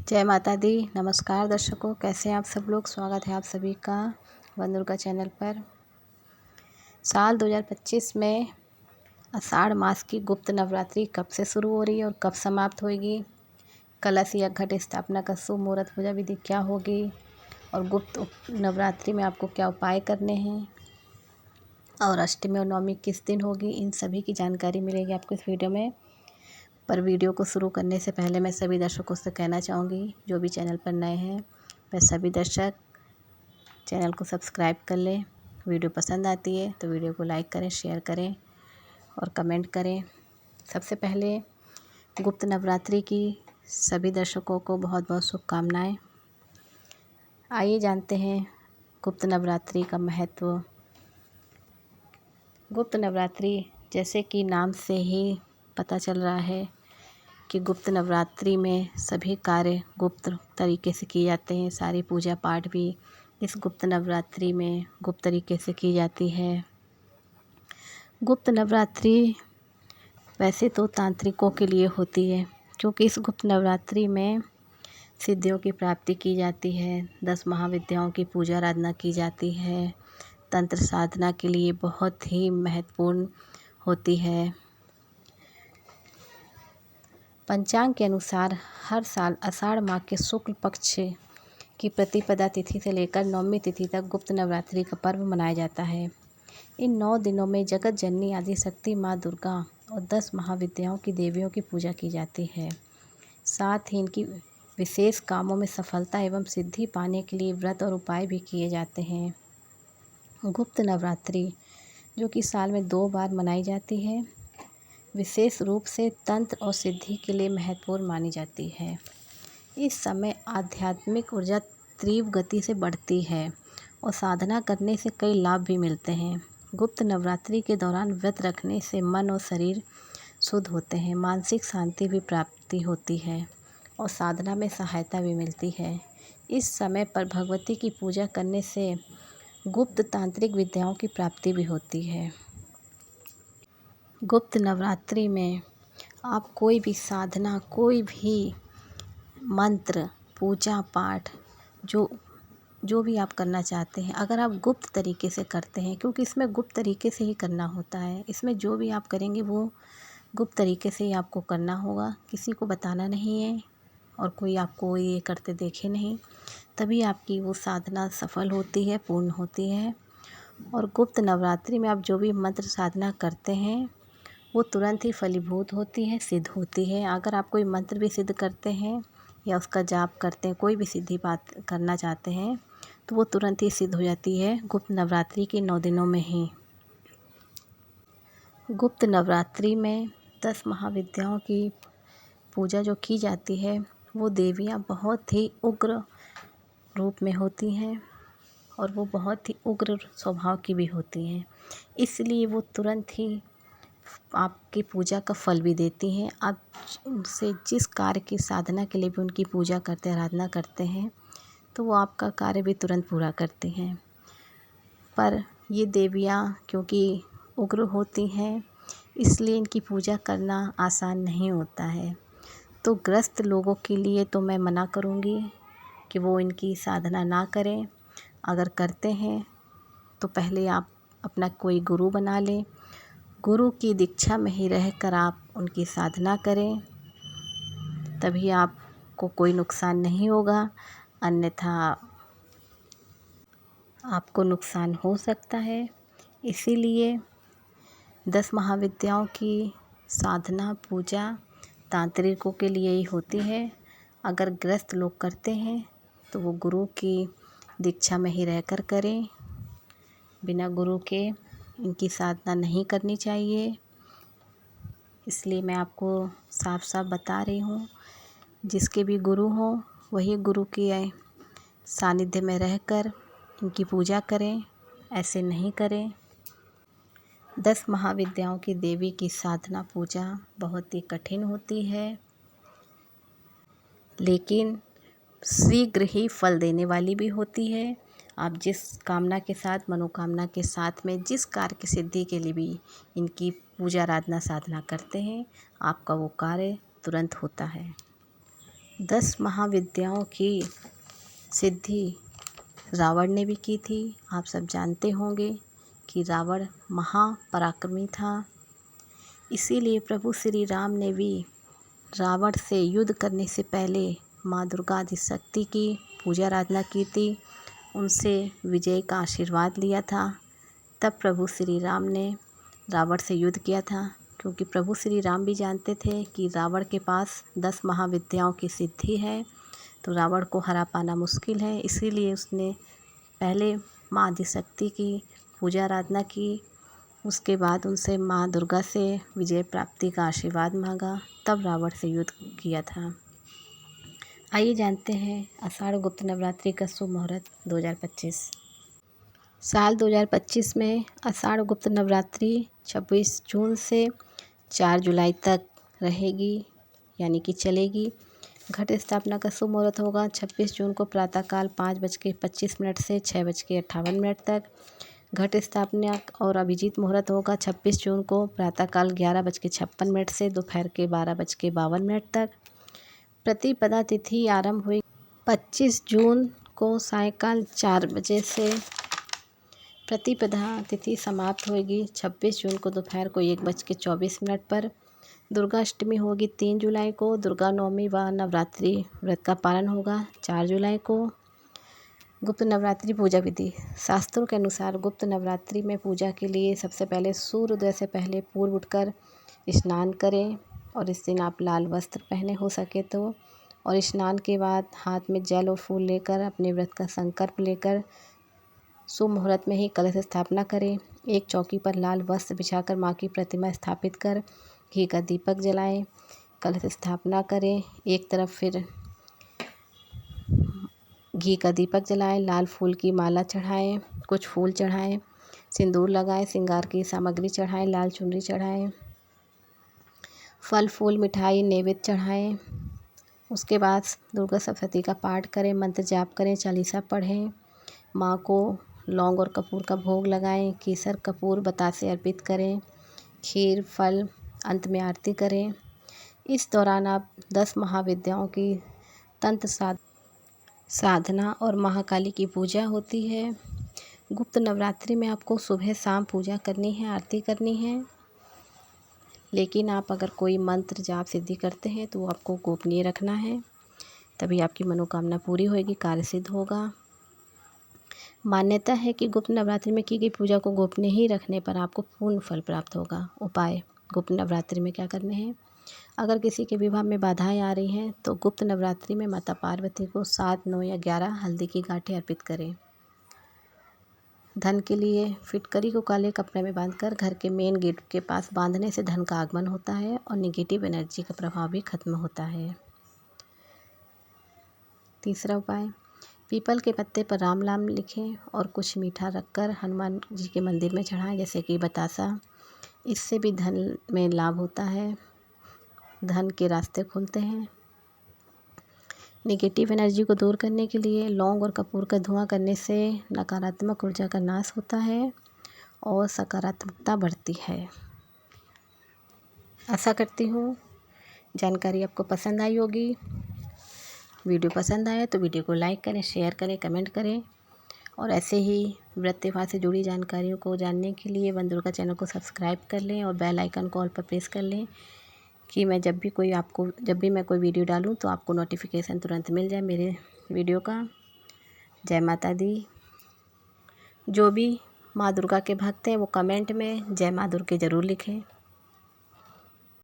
जय माता दी। नमस्कार दर्शकों, कैसे हैं आप सब लोग। स्वागत है आप सभी का वन दुर्गा चैनल पर। साल 2025 में आषाढ़ मास की गुप्त नवरात्रि कब से शुरू हो रही है और कब समाप्त होगी। कलश या घट स्थापना का शुभ मुहूर्त पूजा विधि क्या होगी और गुप्त नवरात्रि में आपको क्या उपाय करने हैं और अष्टमी और नवमी किस दिन होगी, इन सभी की जानकारी मिलेगी आपको इस वीडियो में। पर वीडियो को शुरू करने से पहले मैं सभी दर्शकों से कहना चाहूँगी, जो भी चैनल पर नए हैं वह सभी दर्शक चैनल को सब्सक्राइब कर लें। वीडियो पसंद आती है तो वीडियो को लाइक करें, शेयर करें और कमेंट करें। सबसे पहले गुप्त नवरात्रि की सभी दर्शकों को बहुत बहुत शुभकामनाएँ। आइए जानते हैं गुप्त नवरात्रि का महत्व। गुप्त नवरात्रि जैसे कि नाम से ही पता चल रहा है कि गुप्त नवरात्रि में सभी कार्य गुप्त तरीके से किए जाते हैं। सारी पूजा पाठ भी इस गुप्त नवरात्रि में गुप्त तरीके से की जाती है। गुप्त नवरात्रि वैसे तो तांत्रिकों के लिए होती है, क्योंकि इस गुप्त नवरात्रि में सिद्धियों की प्राप्ति की जाती है। 10 महाविद्याओं की पूजा आराधना की जाती है। तंत्र साधना के लिए बहुत ही महत्वपूर्ण होती है। पंचांग के अनुसार हर साल आषाढ़ माह के शुक्ल पक्ष की प्रतिपदा तिथि से लेकर नवमी तिथि तक गुप्त नवरात्रि का पर्व मनाया जाता है। इन 9 दिनों में जगत जननी आदि शक्ति माँ दुर्गा और 10 महाविद्याओं की देवियों की पूजा की जाती है। साथ ही इनकी विशेष कामों में सफलता एवं सिद्धि पाने के लिए व्रत और उपाय भी किए जाते हैं। गुप्त नवरात्रि जो कि साल में 2 बार मनाई जाती है, विशेष रूप से तंत्र और सिद्धि के लिए महत्वपूर्ण मानी जाती है। इस समय आध्यात्मिक ऊर्जा तीव्र गति से बढ़ती है और साधना करने से कई लाभ भी मिलते हैं। गुप्त नवरात्रि के दौरान व्रत रखने से मन और शरीर शुद्ध होते हैं, मानसिक शांति भी प्राप्ति होती है और साधना में सहायता भी मिलती है। इस समय पर भगवती की पूजा करने से गुप्त तांत्रिक विद्याओं की प्राप्ति भी होती है। गुप्त नवरात्रि में आप कोई भी साधना, कोई भी मंत्र, पूजा पाठ जो भी आप करना चाहते हैं, अगर आप गुप्त तरीके से करते हैं, क्योंकि इसमें गुप्त तरीके से ही करना होता है। इसमें जो भी आप करेंगे वो गुप्त तरीके से ही आपको करना होगा, किसी को बताना नहीं है और कोई आपको ये करते देखे नहीं, तभी आपकी वो साधना सफल होती है, पूर्ण होती है। और गुप्त नवरात्रि में आप जो भी मंत्र साधना करते हैं वो तुरंत ही फलीभूत होती है, सिद्ध होती है। अगर आप कोई मंत्र भी सिद्ध करते हैं या उसका जाप करते हैं, कोई भी सिद्धि बात करना चाहते हैं, तो वो तुरंत ही सिद्ध हो जाती है गुप्त नवरात्रि के 9 दिनों में ही। गुप्त नवरात्रि में 10 महाविद्याओं की पूजा जो की जाती है, वो देवियाँ बहुत ही उग्र रूप में होती हैं और वो बहुत ही उग्र स्वभाव की भी होती हैं। इसलिए वो तुरंत ही आपकी पूजा का फल भी देती हैं। आप उनसे जिस कार्य की साधना के लिए भी उनकी पूजा करते हैं, आराधना करते हैं, तो वो आपका कार्य भी तुरंत पूरा करती हैं। पर ये देवियाँ क्योंकि उग्र होती हैं, इसलिए इनकी पूजा करना आसान नहीं होता है। तो ग्रस्त लोगों के लिए तो मैं मना करूँगी कि वो इनकी साधना ना करें। अगर करते हैं तो पहले आप अपना कोई गुरु बना लें, गुरु की दीक्षा में ही रहकर आप उनकी साधना करें, तभी आपको कोई नुकसान नहीं होगा, अन्यथा आपको नुकसान हो सकता है। इसीलिए 10 महाविद्याओं की साधना पूजा तांत्रिकों के लिए ही होती है। अगर गृहस्थ लोग करते हैं तो वो गुरु की दीक्षा में ही रहकर करें, बिना गुरु के इनकी साधना नहीं करनी चाहिए। इसलिए मैं आपको साफ साफ बता रही हूँ, जिसके भी गुरु हों वही गुरु के सानिध्य में रहकर इनकी पूजा करें, ऐसे नहीं करें। 10 महाविद्याओं की देवी की साधना पूजा बहुत ही कठिन होती है, लेकिन शीघ्र ही फल देने वाली भी होती है। आप जिस कामना के साथ, मनोकामना के साथ में जिस कार्य की सिद्धि के लिए भी इनकी पूजा आराधना साधना करते हैं, आपका वो कार्य तुरंत होता है। 10 महाविद्याओं की सिद्धि रावण ने भी की थी। आप सब जानते होंगे कि रावण महापराक्रमी था। इसीलिए प्रभु श्री राम ने भी रावण से युद्ध करने से पहले माँ दुर्गा आदिशक्ति की पूजा आराधना की थी, उनसे विजय का आशीर्वाद लिया था। तब प्रभु श्री राम ने रावण से युद्ध किया था, क्योंकि प्रभु श्री राम भी जानते थे कि रावण के पास 10 महाविद्याओं की सिद्धि है, तो रावण को हरा पाना मुश्किल है। इसीलिए उसने पहले माँ आदिशक्ति की पूजा आराधना की, उसके बाद उनसे माँ दुर्गा से विजय प्राप्ति का आशीर्वाद मांगा, तब रावण से युद्ध किया था। आइए जानते हैं आषाढ़ गुप्त नवरात्रि का शुभ मुहूर्त 2025। साल 2025 में आषाढ़ गुप्त नवरात्रि 26 जून से 4 जुलाई तक रहेगी, यानी कि चलेगी। घट स्थापना का शुभ मुहूर्त होगा 26 जून को प्रातःकाल 5:25 से 6:58 तक। घट स्थापना और अभिजीत मुहूर्त होगा 26 जून को प्रातःकाल 11:56 से दोपहर के 12:52 तक। प्रतिपदा तिथि आरंभ हुई 25 जून को सायंकाल 4 बजे से। प्रतिपदा तिथि समाप्त होगी 26 जून को दोपहर को 1:24 पर। दुर्गा अष्टमी होगी 3 जुलाई को। दुर्गा नवमी व नवरात्रि व्रत का पालन होगा 4 जुलाई को। गुप्त नवरात्रि पूजा विधि। शास्त्रों के अनुसार गुप्त नवरात्रि में पूजा के लिए सबसे पहले सूर्योदय से पहले पूर्व उठकर स्नान करें, और इस दिन आप लाल वस्त्र पहने हो सके तो। और स्नान के बाद हाथ में जल और फूल लेकर अपने व्रत का संकल्प लेकर शुभ मुहूर्त में ही कलश स्थापना करें। एक चौकी पर लाल वस्त्र बिछाकर माँ की प्रतिमा स्थापित कर घी का दीपक जलाएं, कलश स्थापना करें। एक तरफ फिर घी का दीपक जलाएं, लाल फूल की माला चढ़ाएं, कुछ फूल चढ़ाएं, सिंदूर लगाएं, श्रृंगार की सामग्री चढ़ाएं, लाल चुनरी चढ़ाएं, फल फूल मिठाई नैवेद्य चढ़ाएं। उसके बाद दुर्गा सप्तशती का पाठ करें, मंत्र जाप करें, चालीसा पढ़ें, माँ को लौंग और कपूर का भोग लगाएं, केसर कपूर बतासे अर्पित करें, खीर फल, अंत में आरती करें। इस दौरान आप 10 महाविद्याओं की तंत्र साधना और महाकाली की पूजा होती है। गुप्त नवरात्रि में आपको सुबह शाम पूजा करनी है, आरती करनी है। लेकिन आप अगर कोई मंत्र जाप सिद्धि करते हैं तो आपको गोपनीय रखना है, तभी आपकी मनोकामना पूरी होगी, कार्य सिद्ध होगा। मान्यता है कि गुप्त नवरात्रि में की गई पूजा को गोपनीय ही रखने पर आपको पूर्ण फल प्राप्त होगा। उपाय गुप्त नवरात्रि में क्या करने हैं। अगर किसी के विवाह में बाधाएं आ रही हैं तो गुप्त नवरात्रि में माता पार्वती को 7, 9 या 11 हल्दी की गांठें अर्पित करें। धन के लिए फिटकरी को काले कपड़े में बांधकर घर के मेन गेट के पास बांधने से धन का आगमन होता है और नेगेटिव एनर्जी का प्रभाव भी खत्म होता है। तीसरा उपाय, पीपल के पत्ते पर राम नाम लिखें और कुछ मीठा रखकर हनुमान जी के मंदिर में चढ़ाएं, जैसे कि बतासा। इससे भी धन में लाभ होता है, धन के रास्ते खुलते हैं। नेगेटिव एनर्जी को दूर करने के लिए लौंग और कपूर का धुआं करने से नकारात्मक ऊर्जा का नाश होता है और सकारात्मकता बढ़ती है। आशा करती हूँ जानकारी आपको पसंद आई होगी। वीडियो पसंद आया तो वीडियो को लाइक करें, शेयर करें, कमेंट करें, और ऐसे ही व्रत त्योहार से जुड़ी जानकारियों को जानने के लिए वन दुर्गा चैनल को सब्सक्राइब कर लें और बेल आइकन को ऑल पर प्रेस कर लें, कि मैं जब भी मैं कोई वीडियो डालूं तो आपको नोटिफिकेशन तुरंत मिल जाए मेरे वीडियो का। जय माता दी। जो भी माँ दुर्गा के भक्त हैं वो कमेंट में जय माँ दुर्गे ज़रूर लिखें।